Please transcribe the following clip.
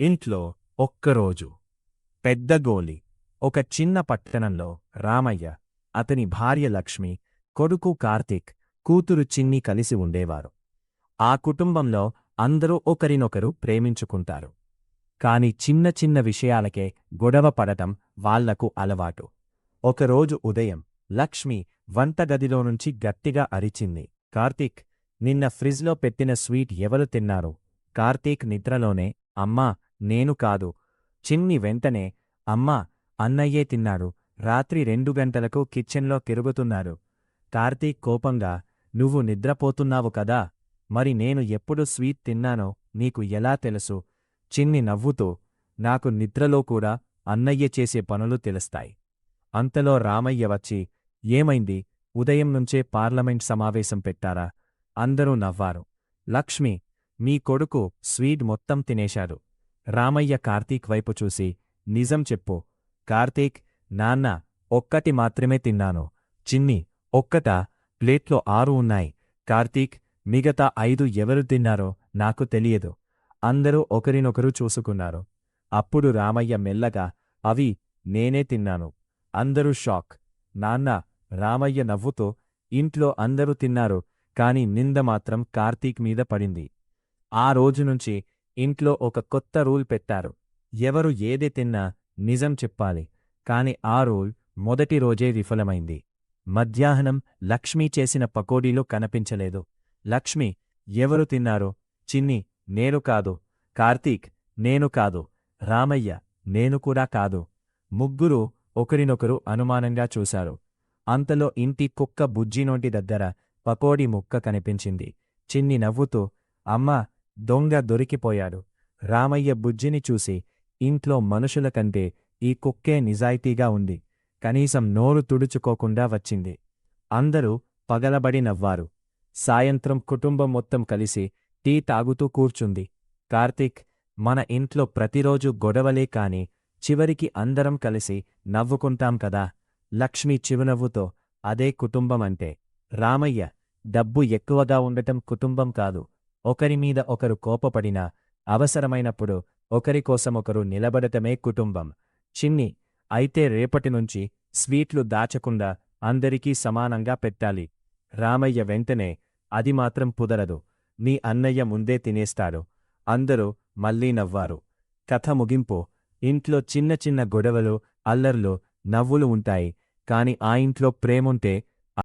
ఇంట్లో ఒక్కరోజు పెద్ద గోలి. ఒక చిన్న పట్టణంలో రామయ్య, అతని భార్య లక్ష్మి, కొడుకు కార్తీక్, కూతురు చిన్ని కలిసి ఉండేవారు. ఆ కుటుంబంలో అందరూ ఒకరినొకరు ప్రేమించుకుంటారు. కాని చిన్న చిన్న విషయాలకే గొడవ పడటం వాళ్లకు అలవాటు. ఒకరోజు ఉదయం లక్ష్మి వంటగదిలోనుంచి గట్టిగా అరిచింది, కార్తీక్, నిన్న ఫ్రిజ్లో పెట్టిన స్వీట్ ఎవరు తిన్నారు? కార్తీక్ నిద్రలోనే, అమ్మా, నేను కాదు. చిన్ని వెంటనే, అమ్మా, అన్నయ్యే తిన్నాడు. రాత్రి 2 గంటలకు కిచెన్లో తిరుగుతున్నాడు. కార్తీక్ కోపంగా, నువ్వు నిద్రపోతున్నావు కదా, మరి నేను ఎప్పుడు స్వీట్ తిన్నానో నీకు ఎలా తెలుసు? చిన్ని నవ్వుతూ, నాకు నిద్రలో కూడా అన్నయ్య చేసే పనులు తెలుస్తాయి. అంతలో రామయ్య వచ్చి, ఏమైంది? ఉదయం నుంచే పార్లమెంట్ సమావేశం పెట్టారా? అందరూ నవ్వారు. లక్ష్మి, మీ కొడుకు స్వీట్ మొత్తం తినేశాడు. రామయ్య కార్తీక్ వైపు చూసి, నిజం చెప్పు. కార్తీక్, నాన్న, ఒక్కటి మాత్రమే తిన్నాను. చిన్ని, ఒక్కటా? ప్లేట్లో 6 ఉన్నాయి. కార్తీక్, మిగతా 5 ఎవరు తిన్నారో నాకు తెలియదు. అందరూ ఒకరినొకరు చూసుకున్నారు. అప్పుడు రామయ్య మెల్లగా, అవి నేనే తిన్నాను. అందరూ షాక్. నాన్న, రామయ్య నవ్వుతూ, ఇంట్లో అందరూ తిన్నారు, కాని నింద మాత్రం కార్తీక్ మీద పడింది. ఆ రోజునుంచి ఇంట్లో ఒక కొత్త రూల్ పెట్టారు. ఎవరు ఏది తిన్నా నిజం చెప్పాలి. కాని ఆ రూల్ మొదటి రోజే విఫలమైంది. మధ్యాహ్నం లక్ష్మి చేసిన పకోడీలు కనిపించలేదు. లక్ష్మి, ఎవరు తిన్నారు? చిన్ని, నేను కాదు. కార్తీక్, నేను కాదు. రామయ్య, నేను కూడా కాదు. ముగ్గురూ ఒకరినొకరు అనుమానంగా చూశారు. అంతలో ఇంటి కుక్క బుజ్జినోటి దగ్గర పకోడీ ముక్క కనిపించింది. చిన్ని నవ్వుతూ, అమ్మా, దొంగ దొరికిపోయాడు. రామయ్య బుజ్జిని చూసి, ఇంట్లో మనుషుల కంటే ఈ కుక్కే నిజాయితీగా ఉంది. కనీసం నోరు తుడుచుకోకుండా వచ్చింది. అందరూ పగలబడి నవ్వారు. సాయంత్రం కుటుంబం మొత్తం కలిసి టీ తాగుతూ కూర్చుంది. కార్తీక్, మన ఇంట్లో ప్రతిరోజు గొడవలే కాని చివరికి అందరం కలిసి నవ్వుకుంటాం కదా. లక్ష్మి చిరునవ్వుతో, అదే కుటుంబం అంటే. రామయ్య, డబ్బు ఎక్కువగా ఉండటం కుటుంబం కాదు. ఒకరిమీద ఒకరు కోపపడినా అవసరమైనప్పుడు ఒకరికోసమొకరు నిలబడటమే కుటుంబం. చిన్ని, అయితే రేపటినుంచి స్వీట్లు దాచకుండా అందరికీ సమానంగా పెట్టాలి. రామయ్య వెంటనే, అది మాత్రం కుదరదు. నీ అన్నయ్య ముందే తినేస్తాడు. అందరూ మళ్లీ నవ్వారు. కథ ముగింపు. ఇంట్లో చిన్న చిన్న గొడవలు, అల్లర్లు, నవ్వులు ఉంటాయి. కాని ఆ ఇంట్లో ప్రేముంటే